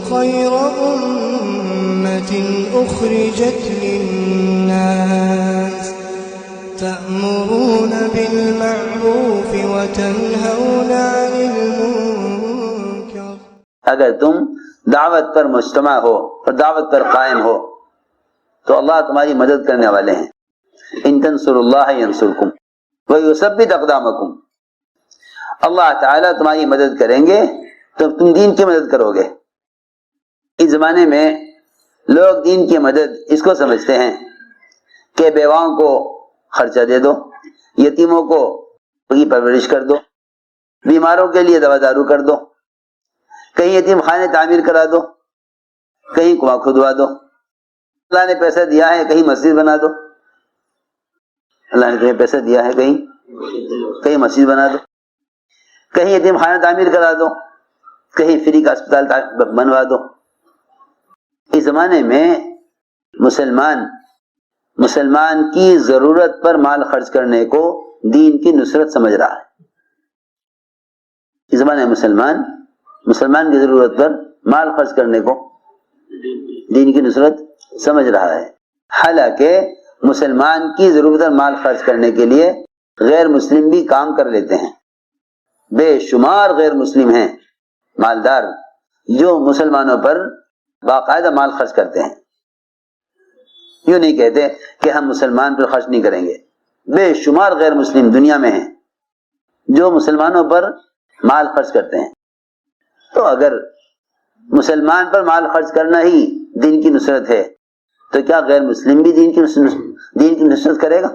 خير أمة أخرجت للناس تأمرون بالمعروف وتنهون عن المنكر. اگر تم دعوت پر مجتمع ہو اور دعوت پر قائم ہو تو اللہ تمہاری مدد کرنے والے ہیں. ان تنصروا اللہ ینصرکم ویثبت اقدامکم. اللہ تعالیٰ تمہاری مدد کریں گے تو تم دین کی مدد کرو گے. اس زمانے میں لوگ دین کی مدد اس کو سمجھتے ہیں کہ بیواؤں کو خرچہ دے دو، یتیموں کو کی پرورش کر دو، بیماروں کے لیے دوا دارو کر دو، کہیں یتیم خانے تعمیر کرا دو، کہیں کنواں کھدوا دو. اللہ نے پیسہ دیا ہے کہیں مسجد بنا دو، اللہ نے کہیں پیسہ دیا ہے کہیں مسجد بنا دو، کہیں یتیم خانہ تعمیر کرا دو، کہیں فری کا اسپتال بنوا دو. اس زمانے میں مسلمان کی ضرورت پر مال خرچ کرنے کو دین کی نصرت سمجھ رہا ہے. اس زمانے میں مسلمان کی ضرورت پر مال خرچ کرنے کو دین کی نصرت سمجھ رہا ہے. حالانکہ مسلمان کی ضرورت پر مال خرچ کرنے کے لیے غیر مسلم بھی کام کر لیتے ہیں. بے شمار غیر مسلم ہیں مالدار جو مسلمانوں پر باقاعدہ مال خرچ کرتے ہیں. یوں نہیں کہتے کہ ہم مسلمان پر خرچ نہیں کریں گے. بے شمار غیر مسلم دنیا میں ہیں جو مسلمانوں پر مال خرچ کرتے ہیں. تو اگر مسلمان پر مال خرچ کرنا ہی دین کی نصرت ہے تو کیا غیر مسلم بھی دین کی نصرت کرے گا؟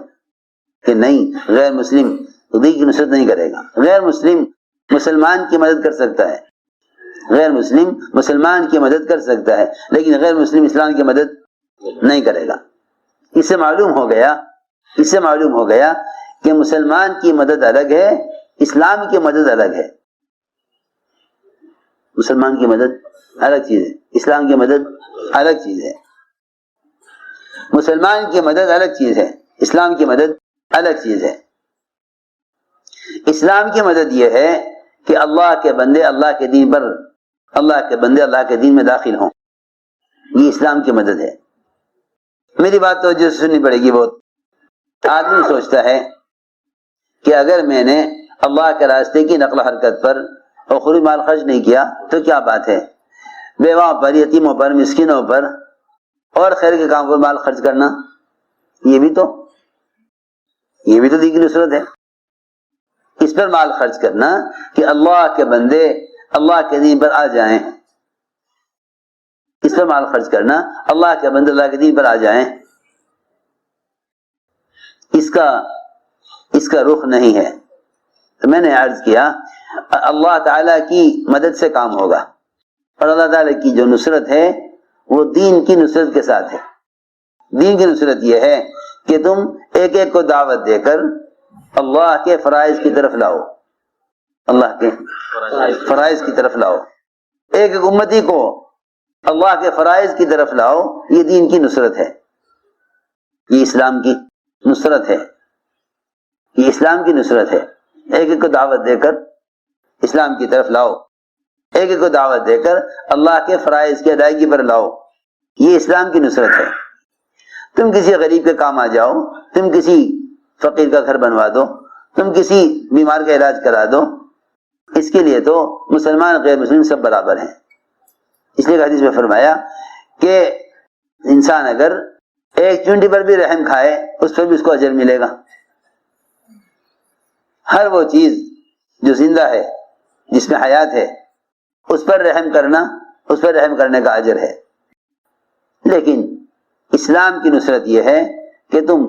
کہ نہیں، غیر مسلم دین کی نصرت نہیں کرے گا. غیر مسلم مسلمان کی مدد کر سکتا ہے، غیر مسلم مسلمان کی مدد کر سکتا ہے، لیکن غیر مسلم اسلام کی مدد نہیں کرے گا. اس سے معلوم ہو گیا کہ مسلمان کی مدد الگ ہے، اسلام کی مدد الگ ہے. مسلمان کی مدد الگ چیز ہے، اسلام کی مدد الگ چیز ہے. مسلمان کی مدد الگ چیز ہے، اسلام کی مدد الگ چیز ہے. اسلام کی مدد یہ ہے کہ اللہ کے بندے اللہ کے دین میں داخل ہوں. یہ اسلام کی مدد ہے. میری بات تو جو سننی پڑے گی. بہت آدمی سوچتا ہے کہ اگر میں نے اللہ کے راستے کی نقل و حرکت پر اور خود مال خرچ نہیں کیا تو کیا بات ہے. بیواؤں پر، یتیموں پر، مسکینوں پر اور خیر کے کام پر مال خرچ کرنا، یہ بھی تو دین کی نصرت ہے. اس پر مال خرچ کرنا کہ اللہ کے بندے اللہ کے دین پر آ جائیں. اس پر مال خرچ کرنا اللہ کے بندے اللہ کے دین پر آ جائیں. اس کا رخ نہیں ہے. تو میں نے عرض کیا اللہ تعالیٰ کی مدد سے کام ہوگا، اور اللہ تعالیٰ کی جو نصرت ہے وہ دین کی نصرت کے ساتھ ہے. دین کی نصرت یہ ہے کہ تم ایک ایک کو دعوت دے کر اللہ کے فرائض کی طرف لاؤ. اللہ کے فرائض کی طرف لاؤ. ایک ایک امتی کو اللہ کے فرائض کی طرف لاؤ. یہ دین کی نصرت ہے، یہ اسلام کی نصرت ہے. یہ اسلام کی نصرت ہے. ایک ایک کو دعوت دے کر اسلام کی طرف لاؤ. ایک ایک کو دعوت دے کر اللہ کے فرائض کی ادائیگی پر لاؤ. یہ اسلام کی نصرت ہے. تم کسی غریب کے کام آ جاؤ، تم کسی فقیر کا گھر بنوا دو، تم کسی بیمار کا علاج کرا دو، اس کے لیے تو مسلمان غیر مسلم سب برابر ہیں. اس لیے حدیث میں فرمایا کہ انسان اگر ایک چونٹی پر بھی رحم کھائے اس پر بھی اس کو اجر ملے گا. ہر وہ چیز جو زندہ ہے، جس میں حیات ہے، اس پر رحم کرنے کا اجر ہے. لیکن اسلام کی نصرت یہ ہے کہ تم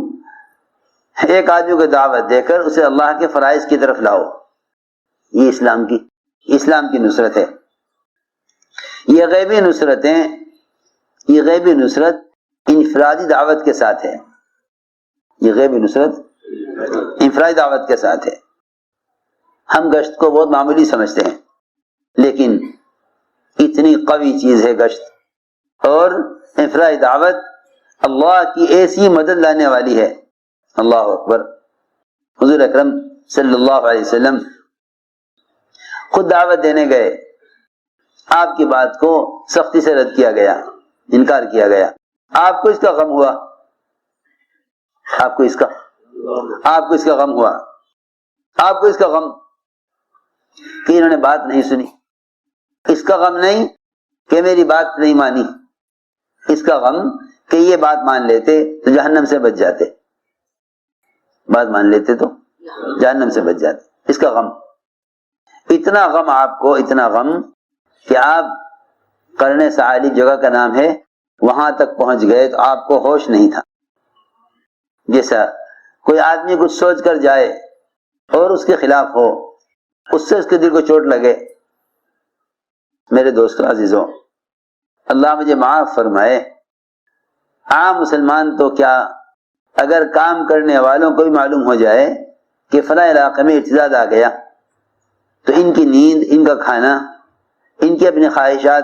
ایک آدمی کو دعوت دے کر اسے اللہ کے فرائض کی طرف لاؤ. یہ اسلام کی نصرت ہے. یہ غیبی نصرت انفرادی دعوت کے ساتھ ہے. یہ غیبی نصرت انفرادی دعوت کے ساتھ ہے. ہم گشت کو بہت معمولی سمجھتے ہیں، لیکن اتنی قوی چیز ہے گشت. اور انفرادی دعوت اللہ کی ایسی مدد لانے والی ہے. اللہ اکبر. حضور اکرم صلی اللہ علیہ وسلم خود دعوت دینے گئے آپ کی بات کو سختی سے رد کیا گیا، انکار کیا گیا، آپ کو اس کا غم ہوا، آپ کو اس کا غم ہوا، آپ کو اس کا غم کہ انہوں نے بات نہیں سنی، اس کا غم نہیں کہ میری بات نہیں مانی، اس کا غم کہ یہ بات مان لیتے تو جہنم سے بچ جاتے، بات مان لیتے تو جہنم سے بچ جاتے، اس کا غم، اتنا غم آپ کو، اتنا غم کہ آپ قرن سعالی جگہ کا نام ہے، وہاں تک پہنچ گئے تو آپ کو ہوش نہیں تھا۔ جیسا کوئی آدمی کچھ سوچ کر جائے اور اس کے خلاف ہو، اس سے اس کے دل کو چوٹ لگے۔ میرے دوستو عزیزوں، اللہ مجھے معاف فرمائے، عام مسلمان تو کیا، اگر کام کرنے والوں کو بھی معلوم ہو جائے کہ فلاں علاقے میں اعتداد آ گیا تو ان کی نیند، ان کا کھانا، ان کی اپنی خواہشات،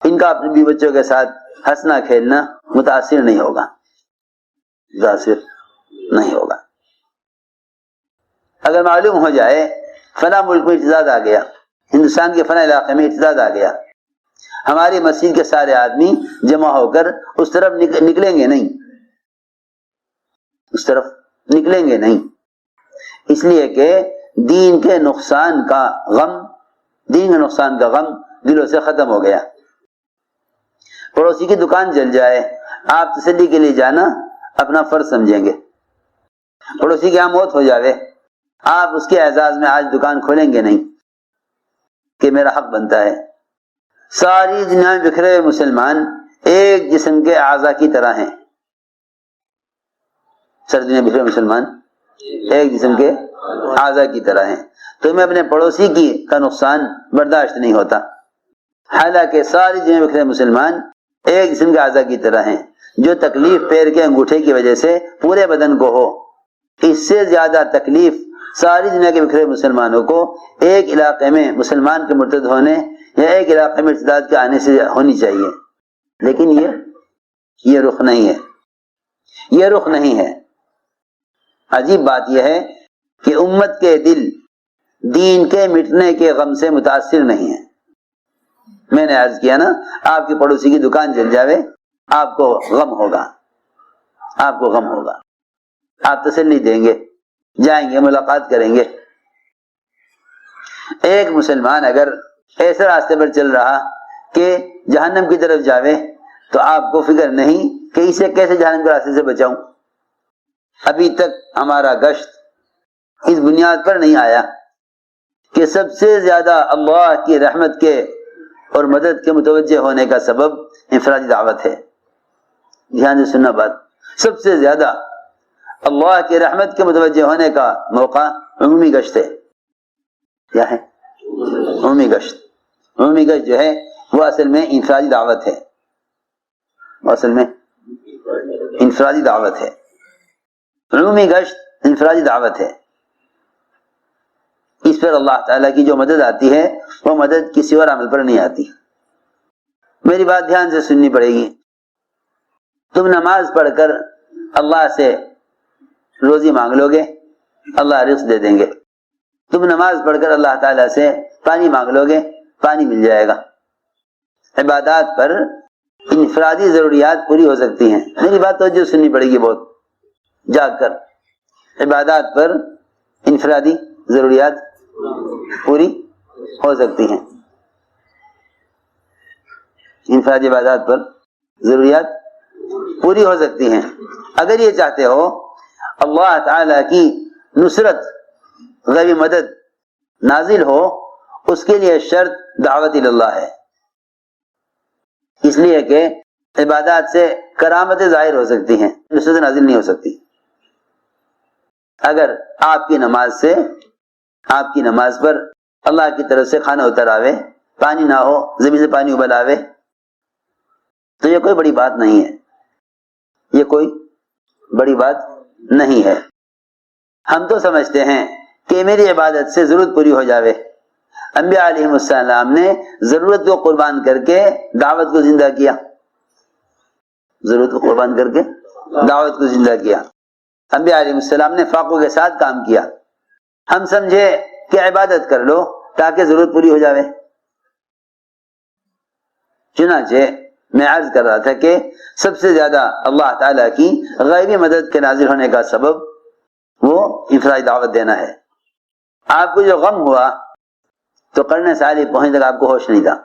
ان کا اپنے بیوی بچوں کے ساتھ ہنسنا کھیلنا متاثر نہیں ہوگا، متاثر نہیں ہوگا۔ اگر معلوم ہو جائے فلاں ملک میں اعتداد آ گیا، ہندوستان کے فلاں علاقے میں اعتداد آ گیا، ہماری مسجد کے سارے آدمی جمع ہو کر اس طرف نکلیں گے نہیں، اس طرف نکلیں گے نہیں، اس لیے کہ دین کے نقصان کا غم، دین کے نقصان کا غم دلوں سے ختم ہو گیا۔ پڑوسی کی دکان جل جائے، آپ تسلی کے لیے جانا اپنا فرض سمجھیں گے۔ پڑوسی کی یہاں موت ہو جاوے، آپ اس کے اعزاز میں آج دکان کھولیں گے نہیں کہ میرا حق بنتا ہے۔ ساری دنیا میں بکھرے ہوئے مسلمان ایک جسم کے اعضاء کی طرح ہیں، ساری دنیا بکھرے مسلمان ایک جسم کے اعضاء کی طرح ہیں، تو میں اپنے پڑوسی کی کا نقصان برداشت نہیں ہوتا، حالانکہ ساری دنیا بکھرے مسلمان ایک جسم کے اعضاء کی طرح ہیں۔ جو تکلیف پیر کے انگوٹھے کی وجہ سے پورے بدن کو ہو، اس سے زیادہ تکلیف ساری دنیا کے بکھرے مسلمانوں کو ایک علاقے میں مسلمان کے مرتد ہونے یا ایک علاقے میں ارتداد کے آنے سے ہونی چاہیے، لیکن یہ رخ نہیں ہے، یہ رخ نہیں ہے۔ عجیب بات یہ ہے کہ امت کے دل دین کے مٹنے کے غم سے متاثر نہیں ہے۔ میں نے عرض کیا نا، آپ کی پڑوسی کی دکان جل جاوے، آپ کو غم ہوگا، آپ کو غم ہوگا، آپ تسلی دیں گے، جائیں گے، ملاقات کریں گے۔ ایک مسلمان اگر ایسے راستے پر چل رہا کہ جہنم کی طرف جاوے تو آپ کو فکر نہیں کہ اسے کیسے جہنم کے راستے سے بچاؤں۔ ابھی تک ہمارا گشت اس بنیاد پر نہیں آیا کہ سب سے زیادہ اللہ کی رحمت کے اور مدد کے متوجہ ہونے کا سبب انفرادی دعوت ہے۔ دھیان سے سننا بات، سب سے زیادہ اللہ کی رحمت کے متوجہ ہونے کا موقع عمومی گشت ہے۔ کیا ہے؟ عمومی گشت۔ عمومی گشت جو ہے وہ اصل میں انفرادی دعوت ہے، وہ اصل میں انفرادی دعوت ہے۔ عمومی گشت انفرادی دعوت ہے، اس پر اللہ تعالیٰ کی جو مدد آتی ہے وہ مدد کسی اور عمل پر نہیں آتی۔ میری بات دھیان سے سننی پڑے گی۔ تم نماز پڑھ کر اللہ سے روزی مانگ لو گے، اللہ رزق دے دیں گے۔ تم نماز پڑھ کر اللہ تعالیٰ سے پانی مانگ لو گے، پانی مل جائے گا۔ عبادات پر انفرادی ضروریات پوری ہو سکتی ہیں۔ میری بات توجہ سننی پڑے گی بہت جاگ کر۔ عبادات پر انفرادی ضروریات پوری ہو سکتی ہیں، انفرادی عبادات پر ضروریات پوری ہو سکتی ہیں۔ اگر یہ چاہتے ہو اللہ تعالی کی نصرت، غیبی مدد نازل ہو، اس کے لیے شرط دعوت اللہ ہے، اس لیے کہ عبادات سے کرامتیں ظاہر ہو سکتی ہیں، نصرت نازل نہیں ہو سکتی۔ اگر آپ کی نماز پر اللہ کی طرف سے کھانا اتر آوے، پانی نہ ہو، زمین سے پانی ابل آوے، تو یہ کوئی بڑی بات نہیں ہے، یہ کوئی بڑی بات نہیں ہے۔ ہم تو سمجھتے ہیں کہ میری عبادت سے ضرورت پوری ہو جاوے۔ انبیاء علیہ السلام نے ضرورت کو قربان کر کے دعوت کو زندہ کیا، ضرورت کو قربان کر کے دعوت کو زندہ کیا۔ انبیاء علیہ السلام نے فاقوں کے ساتھ کام کیا۔ ہم سمجھے کہ عبادت کر لو تاکہ ضرورت پوری ہو جاوے، چنانچہ میں عرض کر رہا تھا کہ سب سے زیادہ اللہ تعالیٰ کی غیبی مدد کے نازل ہونے کا سبب وہ انفرادی دعوت دینا ہے. آپ کو جو غم ہوا تو قرن ثانی پہنچنے تک آپ کو ہوش نہیں تھا.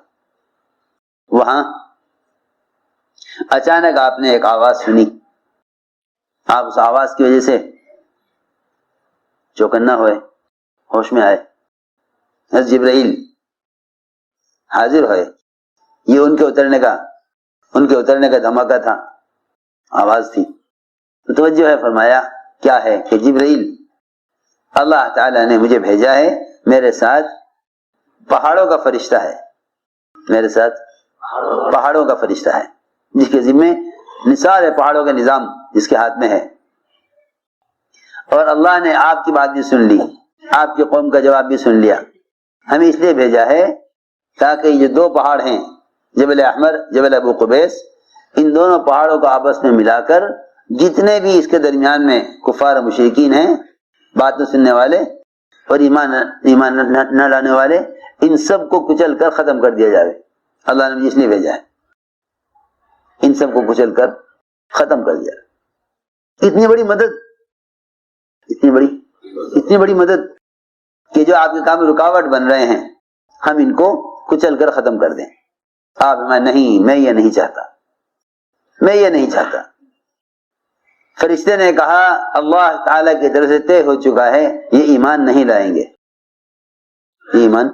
وہاں اچانک آپ نے ایک آواز سنی. آپ اس آواز کی وجہ سے چوکنا ہوئے, ہوش میں آئے. حضرت جبرائیل حاضر ہوئے. یہ ان کے اترنے کا دھماکہ تھا, آواز تھی. تو توجہ ہے, فرمایا کیا ہے کہ جبرائیل اللہ تعالیٰ نے مجھے بھیجا ہے, میرے ساتھ پہاڑوں کا فرشتہ ہے, میرے ساتھ پہاڑوں کا فرشتہ ہے جس کے ذمے نثار ہے, پہاڑوں کا نظام جس کے ہاتھ میں ہے. اور اللہ نے آپ کی بات بھی سن لی, آپ کی قوم کا جواب بھی سن لیا. ہمیں اس لیے بھیجا ہے تاکہ یہ دو پہاڑ ہیں, جبل احمر, جبل ابو قبیس, ان دونوں پہاڑوں کو آپس میں ملا کر جتنے بھی اس کے درمیان میں کفار و مشرکین ہیں, بات نہ سننے والے اور ایمان نہ لانے والے, ان سب کو کچل کر ختم کر دیا جائے. اللہ نے مجھے اس لیے بھیجا ہے, ان سب کو کچل کر ختم کر دیا. اتنی بڑی مدد, اتنی بڑی مدد کہ جو آپ کے کام میں رکاوٹ بن رہے ہیں ہم ان کو کچل کر ختم کر دیں. آپ نہیں, میں یہ نہیں چاہتا, میں یہ نہیں چاہتا. فرشتے نے کہا اللہ تعالیٰ کی طرف سے طے ہو چکا ہے, یہ ایمان نہیں لائیں گے, یہ ایمان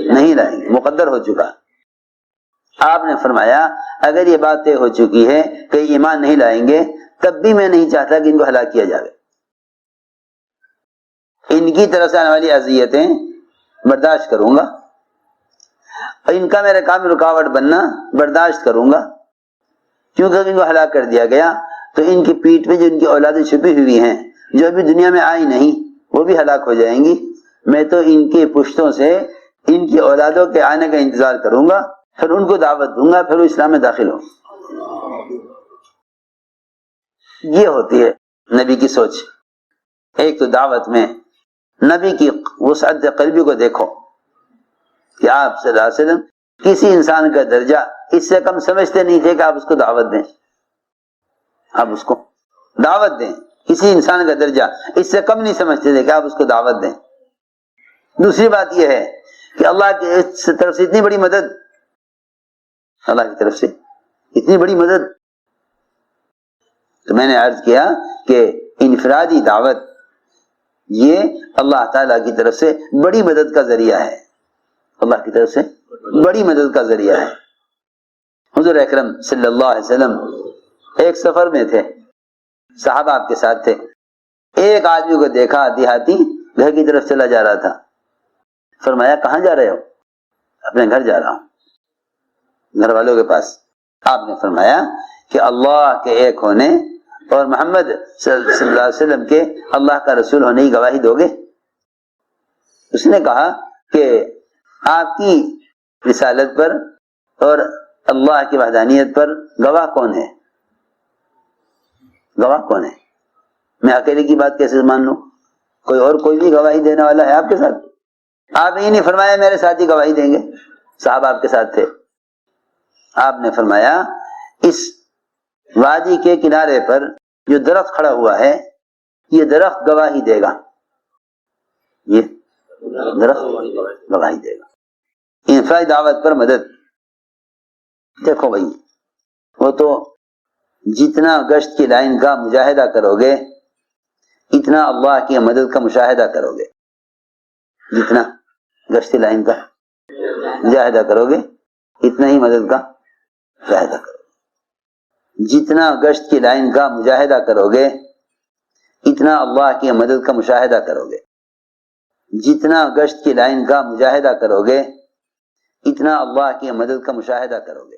نہیں لائیں گے, مقدر ہو چکا. آپ نے فرمایا اگر یہ بات طے ہو چکی ہے کہ ایمان نہیں لائیں گے, تب بھی میں نہیں چاہتا کہ ان کو ہلاک کیا جائے. ان کی طرف سے آنے والی اذیتیں برداشت کروں گا, اور ان کا میرے کام میں رکاوٹ بننا برداشت کروں گا, کیونکہ اگر ان کو ہلاک کر دیا گیا تو ان کی پیٹھ میں جو ان کی اولادیں چھپی ہوئی ہیں جو ابھی دنیا میں آئی نہیں, وہ بھی ہلاک ہو جائیں گی. میں تو ان کی پشتوں سے ان کی اولادوں کے آنے کا انتظار کروں گا, پھر ان کو دعوت دوں گا, پھر وہ اسلام میں داخل ہوں. یہ ہوتی ہے نبی کی سوچ. ایک تو دعوت میں نبی کی وسعت قلبی کو دیکھو کہ آپ صلی اللہ علیہ وسلم کسی انسان کا درجہ اس سے کم سمجھتے نہیں تھے کہ آپ اس کو دعوت دیں, آپ اس کو دعوت دیں. کسی انسان کا درجہ اس سے کم نہیں سمجھتے تھے کہ آپ اس کو دعوت دیں. دوسری بات یہ ہے کہ اللہ کی طرف سے اتنی بڑی مدد, اللہ کی طرف سے اتنی بڑی مدد. تو میں نے عرض کیا کہ انفرادی دعوت یہ اللہ تعالیٰ کی طرف سے بڑی مدد کا ذریعہ ہے, اللہ کی طرف سے بڑی مدد کا ذریعہ ہے. حضور اکرم صلی اللہ علیہ وسلم ایک سفر میں تھے, صحابہ آپ کے ساتھ تھے. ایک آدمی کو دیکھا, دیہاتی, گھر کی طرف چلا جا رہا تھا. فرمایا کہاں جا رہے ہو؟ اپنے گھر جا رہا ہوں, گھر والوں کے پاس. آپ نے فرمایا کہ اللہ کے ایک ہونے اور محمد صلی اللہ علیہ وسلم کے اللہ کا رسول ہونے کی گواہی دو گے؟ اس نے کہا کہ آپ کی رسالت پر اور اللہ کی وحدانیت پر گواہ کون ہے؟ گواہ کون ہے؟ میں اکیلے کی بات کیسے مان لوں؟ کوئی بھی گواہی دینے والا ہے آپ کے ساتھ؟ آپ یہ نہیں فرمایا میرے ساتھی گواہی دیں گے, صاحب آپ کے ساتھ تھے. آپ نے فرمایا اس وادی کے کنارے پر جو درخت کھڑا ہوا ہے یہ درخت گواہی دے گا, یہ درخت گواہی دے گا. انفرادی دعوت پر مدد. دیکھو بھائی, وہ تو جتنا گشت کی لائن کا مجاہدہ کرو گے اتنا اللہ کی مدد کا مشاہدہ کرو گے. جتنا گشت کی لائن کا مجاہدہ کرو گے اتنا ہی مدد کا مشاہدہ کرو گے. جتنا گشت کی لائن کا مجاہدہ کرو گے اتنا اللہ کی مدد کا مشاہدہ کرو گے. جتنا گشت کی لائن کا مجاہدہ کرو گے اتنا اللہ کی مدد کا مشاہدہ کرو گے.